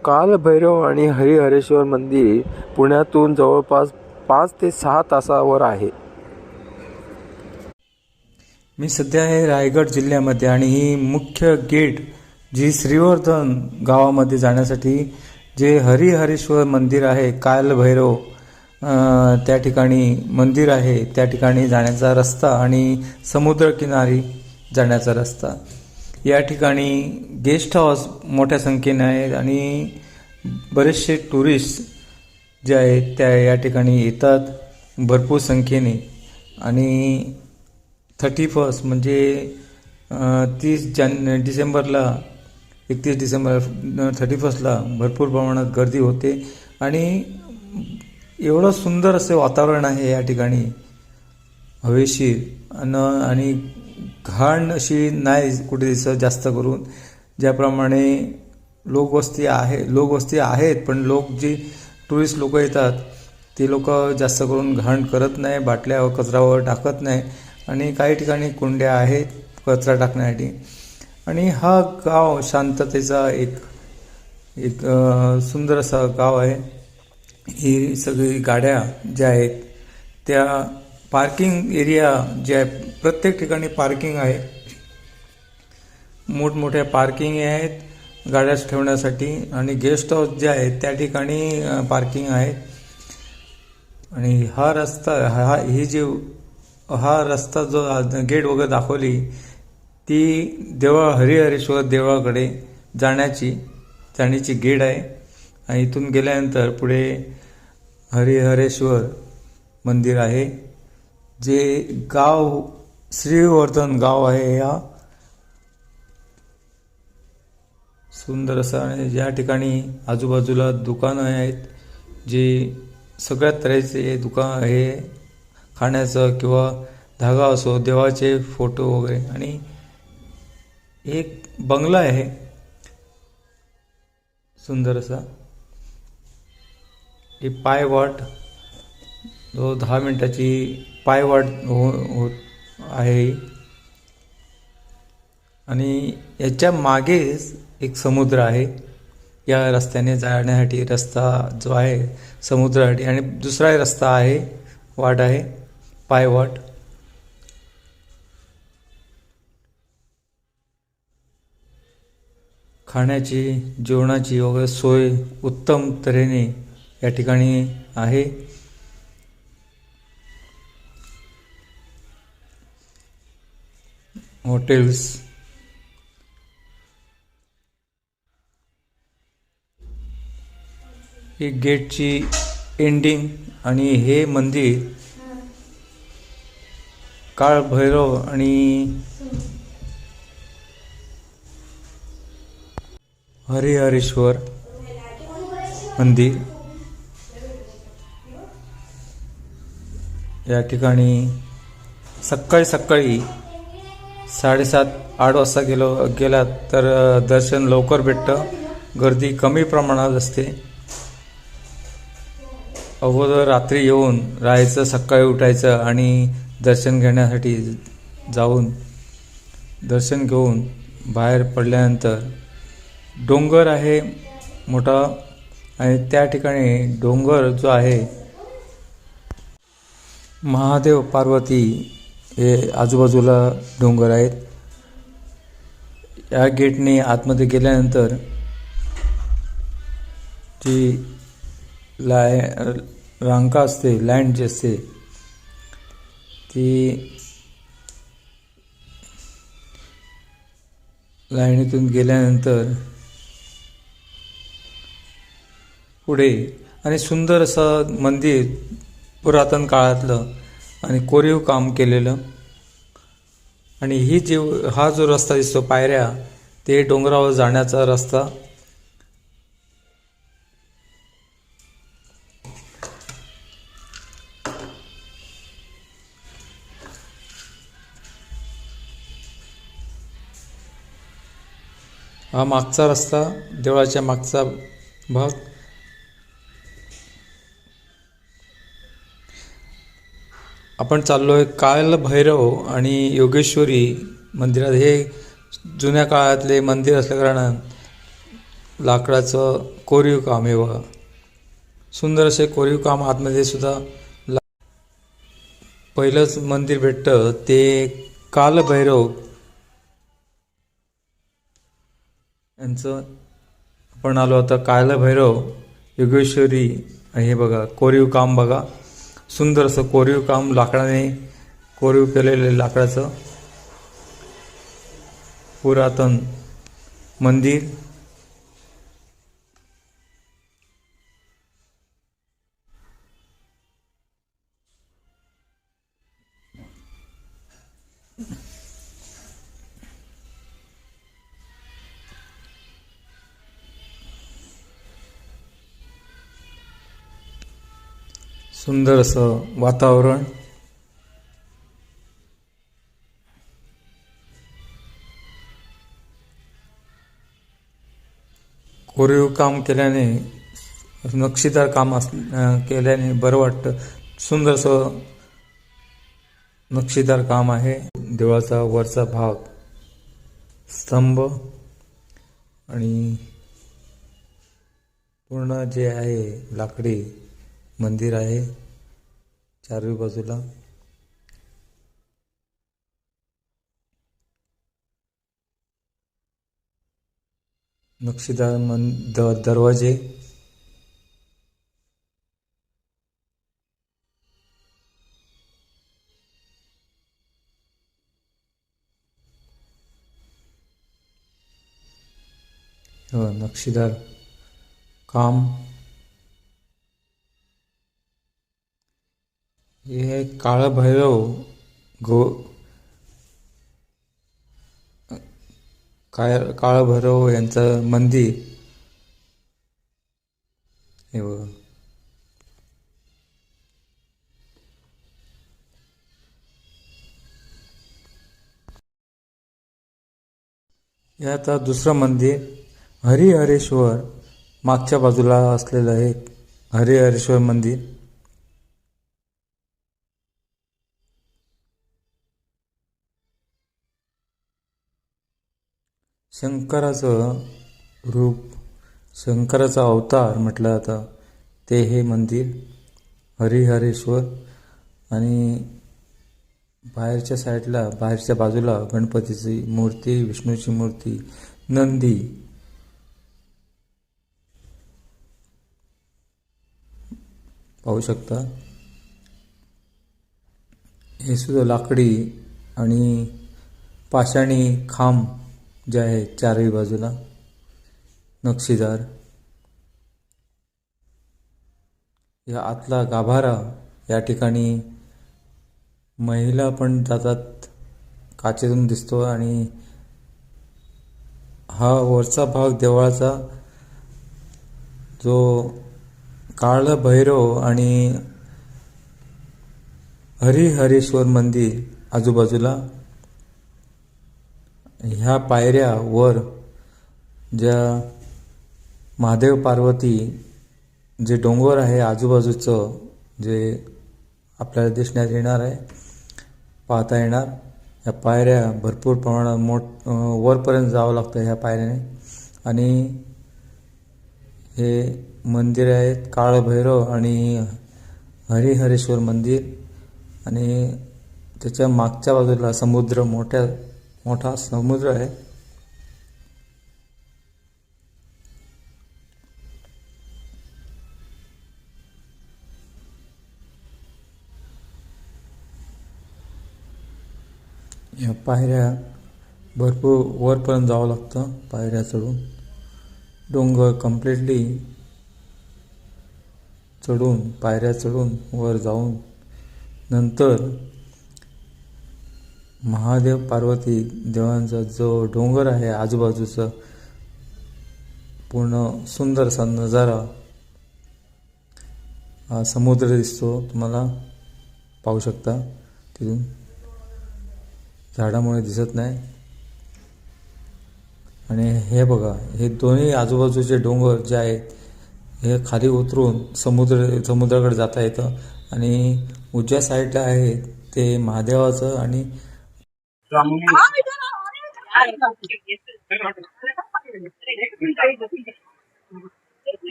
कालभैरव आणि हरिहरेश्वर मंदिर पुण्यातून जवळपास 5 ते 6 तासावर आहे. मी सध्या आहे रायगड जिल्ह्यामध्ये आणि ही मुख्य गेट जी श्रीवर्धन गावामध्ये जाण्यासाठी जे हरिहरेश्वर मंदिर आहे, कालभैरव त्या ठिकाणी मंदिर आहे, त्या ठिकाणी जाण्याचा रस्ता आणि समुद्रकिनारी जाण्याचा रस्ता. या ठिकाणी गेस्ट हाऊस मोठ्या संख्येने आहेत आणि बरेचसे टुरिस्ट जे आहेत त्या या ठिकाणी येतात भरपूर संख्येने. आणि 31 म्हणजे 31 डिसेंबर 31ला भरपूर प्रमाणात गर्दी होते आणि एवढं सुंदर असे वातावरण आहे या ठिकाणी, हवेशीर आणि घाण अशी नाही कुठे दिसत जास्त करून. ज्याप्रमाणे लोकवस्ती आहेत पण जी टुरिस्ट लोक येतात ते लोक जास्त करून घाण करत नाही, बाटल्या कचऱ्यावर टाकत नाही आणि काही ठिकाणी कुंड्या आहेत कचरा टाकण्यासाठी. आणि हा गाव शांततेचा एक सुंदर असा गाव आहे. ही सगळी गाड्या ज्या आहेत त्या पार्किंग एरिया जे आहे, प्रत्येक ठिकाणी पार्किंग आहे, मोठमोठ्या पार्किंग आहेत गाड्या ठेवण्यासाठी. आणि गेस्ट हाऊस जे आहेत त्या ठिकाणी पार्किंग आहे. आणि हा रस्ता हा रस्ता जो गेट वगैरे दाखवली ती हरिहरेश्वर देवळाकडे जाण्याची गेट आहे. आणि इथून गेल्यानंतर पुढे हरिहरेश्वर मंदिर आहे, जे गाव श्रीवर्धन गाव आहे. या सुंदर असं आणि या ठिकाणी आजूबाजूला दुकानं आहेत, जे सगळ्या तऱ्हेचे दुकान आहे, खाण्याचं किंवा धागा असो, देवाचे फोटो वगैरे. आणि एक बंगला आहे सुंदर असा, ही पायवाट जो 10 मिनिटाची पायवाट आहे. आणि याच्या मागेच एक समुद्र आहे. या रस्त्याने जाण्यासाठी रस्ता जो आहे समुद्रासाठी, आणि दुसरा रस्ता आहे, वाट आहे पायवाट. खाण्याची जेवणाची वगैरे सोय उत्तम तऱ्हेने या ठिकाणी आहे. हॉटेल्स, ही गेटची एंडिंग. आणि हे मंदिर कालभैरव आणि हरिहरेश्वर मंदिर या ठिकाणी सकाळी 7:30-8 वाजता गेलात तर दर्शन लवकर भेटतं, गर्दी कमी प्रमाणात असते. अगोदर रात्री येऊन राहायचं, सकाळी उठायचं आणि दर्शन घेण्यासाठी दर्शन घेऊन बाहेर पडल्यानंतर डोंगर आहे मोठा. आणि त्या ठिकाणी डोंगर जो आहे महादेव पार्वती हे आजूबाजूला डोंगर आहेत. या गेटने आतमध्ये गेल्यानंतर जी रांका असते, लँड जी असते ती लाईनीतून गेल्यानंतर पुढे आणि सुंदर असं मंदिर, पुरातन काळातलं आणि कोरीव काम केलेलं. आणि हा जो रस्ता दिसतो पायऱ्या, ते डोंगरावर जाण्याचा रस्ता. हा मागचा रस्ता, देवळाच्या मागचा भाग. आपण चाललो आहे कालभैरव आणि योगेश्वरी मंदिरात. हे जुन्या काळातले मंदिर असल्या कारणानं लाकडाचं कोरीव काम आहे बघा. सुंदर असे कोरीव काम आतमध्ये सुद्धा. पहिलंच मंदिर भेटतं ते कालभैरव यांचं. आपण आलो आता कालभैरव योगेश्वरी. हे बघा कोरीव काम बघा. सुंदर असं कोरीव काम, लाकडाने कोरीव केलेलं लाकडाचं पुरातन मंदिर. सुंदर असं वातावरण. कोरीव काम केल्याने, नक्षीदार काम केल्याने बरं वाटतं. सुंदर असं नक्षीदार काम आहे. देवळाचा वरचा भाग, स्तंभ आणि पूर्ण जे आहे लाकडी मंदिर आहे चारही बाजूला. नक्षीदार दरवाजे. नक्षीदार काम. हे आहे काळभैरव काळभैरव यांचं मंदिर. हे बघा. हे आता दुसरं मंदिर हरिहरेश्वर, मागच्या बाजूला असलेलं आहे हरिहरेश्वर मंदिर. शंकराचं रूप, शंकराचा अवतार म्हटलं जातं ते हे मंदिर हरिहरेश्वर. आणि बाहेरच्या साईडला, बाहेरच्या बाजूला गणपतीची मूर्ती, विष्णूची मूर्ती, नंदी. पाहू शकता. हे सुद्धा लाकडी आणि पाषाणी खांब जे आहे चारही बाजूला नक्षीदार. या आतला गाभारा, या ठिकाणी महिला पण जातात, काचेतून दिसतो. आणि हा वरचा भाग देवळाचा, जो काळभैरव आणि हरिहरेश्वर मंदिर आजूबाजूला. ह्या पायऱ्या वर, ज्या महादेव पार्वती जे डोंगर आहे आजूबाजूचं, जे आपल्याला दिसण्यात येणार आहे, पाहता येणार. ह्या पायऱ्या भरपूर प्रमाणात वरपर्यंत जावं लागतं ह्या पायऱ्याने. आणि हे मंदिर आहेत काळभैरव आणि हरिहरेश्वर मंदिर. आणि त्याच्या मागच्या बाजूला समुद्र, मोठा समुद्र आहे. या पायऱ्या भरपूर वरपर्यंत जावं लागतं, पायऱ्या चढून. डोंगर कम्प्लिटली चढून, पायऱ्या चढून वर जाऊन नंतर महादेव पार्वती देवांचा जो डोंगर आहे आजूबाजूचा, पूर्ण सुंदर असा नजारा, हा समुद्र दिसतो तुम्हाला, पाहू शकता. तिथून झाडामुळे दिसत नाही. आणि हे बघा, हे दोन्ही आजूबाजूचे डोंगर जे आहेत हे खाली उतरून समुद्राकडे जाता येतं. आणि उजव्या साईडला आहे ते महादेवाचं आणि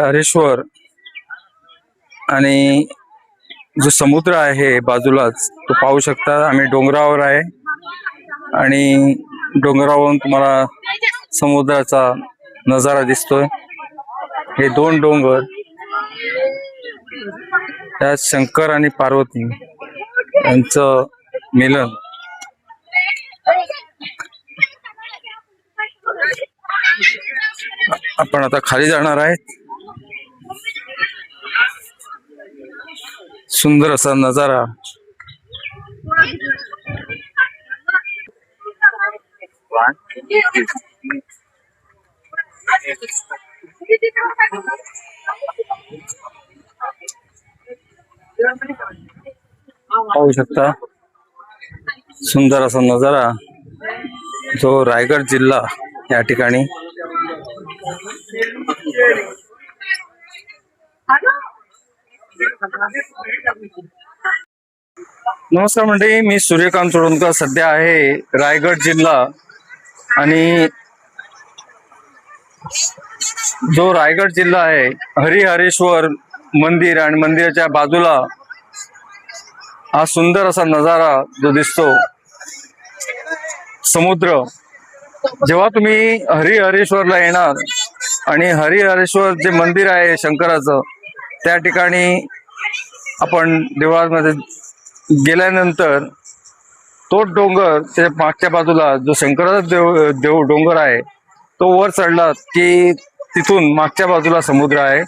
हरेश्वर आणि जो समुद्र आहे बाजूलाच तो पाहू शकता. आम्ही डोंगरावर आहे आणि डोंगरावरून तुम्हाला समुद्राचा नजारा दिसतोय. हे दोन डोंगर, त्यात शंकर आणि पार्वती यांचं मिलन. आपण आता खाली जाणार आहेत. सुंदर असा नजारा. पाहू शकता सुंदर असा नजारा जो रायगड जिल्हा या ठिकाणी. नमस्कार मंडळी, मी सूर्यकांत चोडणकर. सध्या आहे रायगड जिल्हा आणि जो रायगड जिल्हा आहे, हरिहरेश्वर मंदिर आणि मंदिराच्या बाजूला हा सुंदर असा नजारा जो दिसतो, समुद्र. जेव्हा तुम्ही हरिहरेश्वरला येणार आणि हरिहरेश्वर जे मंदिर आहे शंकराचं, त्या ठिकाणी आपण देवळामध्ये गेल्यानंतर तो डोंगर, त्या मागच्या बाजूला जो शंकराचा देव डोंगर आहे, तो वर चढला की तिथून मागच्या बाजूला समुद्र आहे.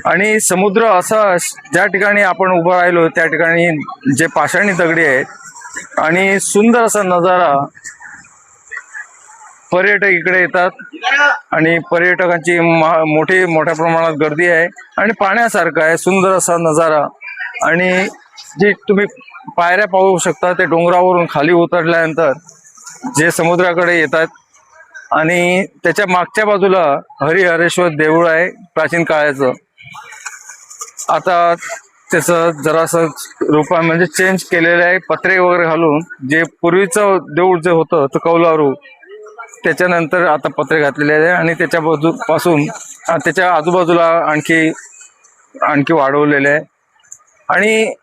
आणि समुद्र असा, ज्या ठिकाणी आपण उभं राहिलो त्या ठिकाणी जे पाषाणी दगडी आहेत आणि सुंदर असा नजारा. पर्यटक इकडे येतात आणि पर्यटकांची मोठ्या प्रमाणात गर्दी आहे आणि पाहण्यासारखं आहे सुंदर असा नजारा. आणि जे तुम्ही पायऱ्या पाहू शकता, ते डोंगरावरून खाली उतरल्यानंतर जे समुद्राकडे येतात. आणि त्याच्या मागच्या बाजूला हरिहरेश्वर देऊळ आहे प्राचीन काळाचं. आता त्याचं जरासं रूपा म्हणजे चेंज केलेलं आहे, पत्रे वगैरे घालून. जे पूर्वीचं देऊळ जे होतं ते कौलारू, त्याच्यानंतर आता पत्रे घातलेले आहे आणि त्याच्या बाजूपासून त्याच्या आजूबाजूला आणखी वाढवलेले आहे. आणि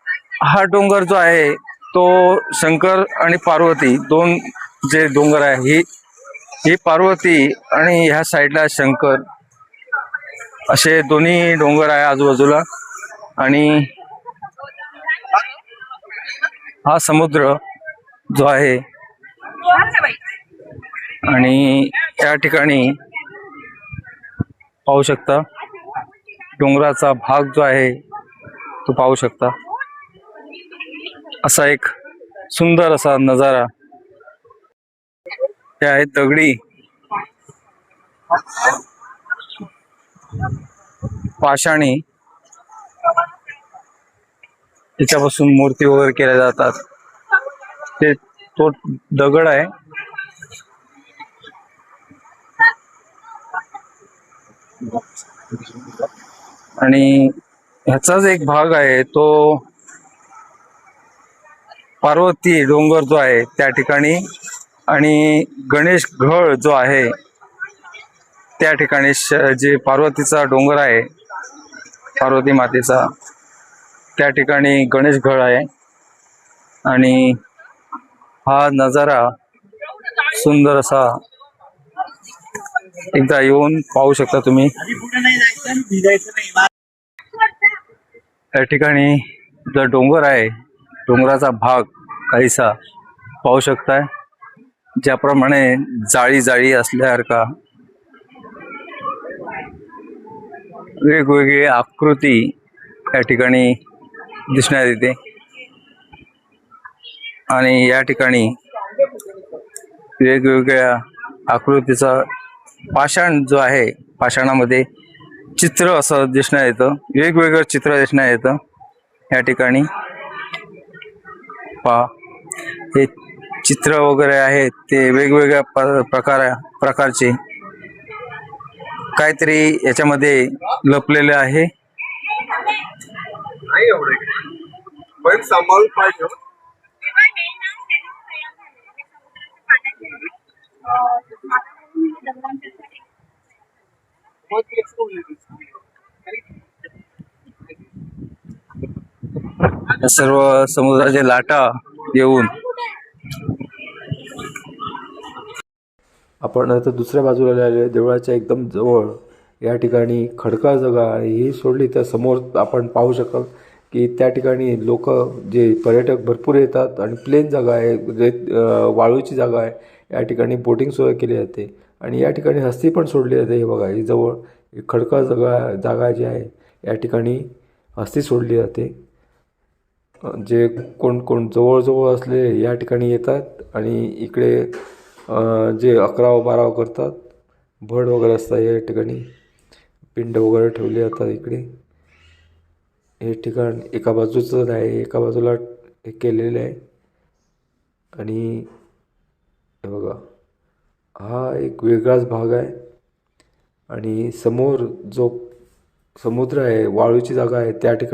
हा डोंगर जो आहे तो शंकर आणि पार्वती दोन जे डोंगर आहे, ही पार्वती आणि ह्या साईडला शंकर, असे दोन्ही डोंगर आहे आजूबाजूला. आणि हा समुद्र जो आहे आणि त्या ठिकाणी पाहू शकता डोंगराचा भाग जो आहे तो पाहू शकता. असा एक सुंदर असा नजारा. हे आहे दगडी पाषाणी, त्याच्यापासून मूर्ती वगैरे केल्या जातात. तो दगड आहे. आणि ह्याचाच एक भाग आहे तो पार्वती डोंगर जो आहे त्या ठिकाणी, आणि गणेश घळ जो आहे त्या ठिकाणी. जे पार्वतीचा डोंगर आहे, पार्वती मातेचा, त्या ठिकाणी गणेश घळ आहे. आणि हा नजारा सुंदर असा एकदा येऊन पाहू शकता तुम्ही. त्या ठिकाणी जो डोंगर आहे, डोंगराचा भाग काहीसा पाहू शकताय, ज्याप्रमाणे जाळी असल्यासारखा वेगवेगळी आकृती या ठिकाणी दिसण्यात येते. आणि या ठिकाणी वेगवेगळ्या आकृतीचा पाषाण जो आहे, पाषाणामध्ये चित्र असं दिसण्यात येतं, वेगवेगळं चित्र दिसण्यात येतं या ठिकाणी. पहा, हे चित्र वगैरे आहेत ते वेगवेगळ्या प्रकारचे काहीतरी याच्यामध्ये लपलेले आहे. नाही एवढं पण सांभाळून पाहिजे. या सर्व समुद्राच्या लाटा येऊन आपण आता दुसऱ्या बाजूला आलेलो आहे, देवळाच्या एकदम जवळ या ठिकाणी खडकाळ जागा आहे. ही सोडली तर समोर आपण पाहू शकाल की त्या ठिकाणी लोक जे पर्यटक भरपूर येतात आणि प्लेन जागा आहे, वाळूची जागा आहे. या ठिकाणी बोटिंग सोय केली जाते आणि या ठिकाणी हत्ती पण सोडली जाते. हे बघा, ही जवळ ही खडकाळ जागा जी आहे या ठिकाणी हत्ती सोडली जाते. जे कोण जवळजवळ असले या ठिकाणी येतात आणि इकडे जे 11-12 करतात. भड वगैरे असतात या ठिकाणी, पिंड वगैरे ठेवले जातात इकडे. हे ठिकाण एका बाजूचं आहे, एका बाजूला हे केलेलं आहे. आणि हे बघा, हा एक वेगळाच भाग आहे. आणि समोर जो समुद्र आहे, वाळूची जागा आहे, त्या ठिकाणी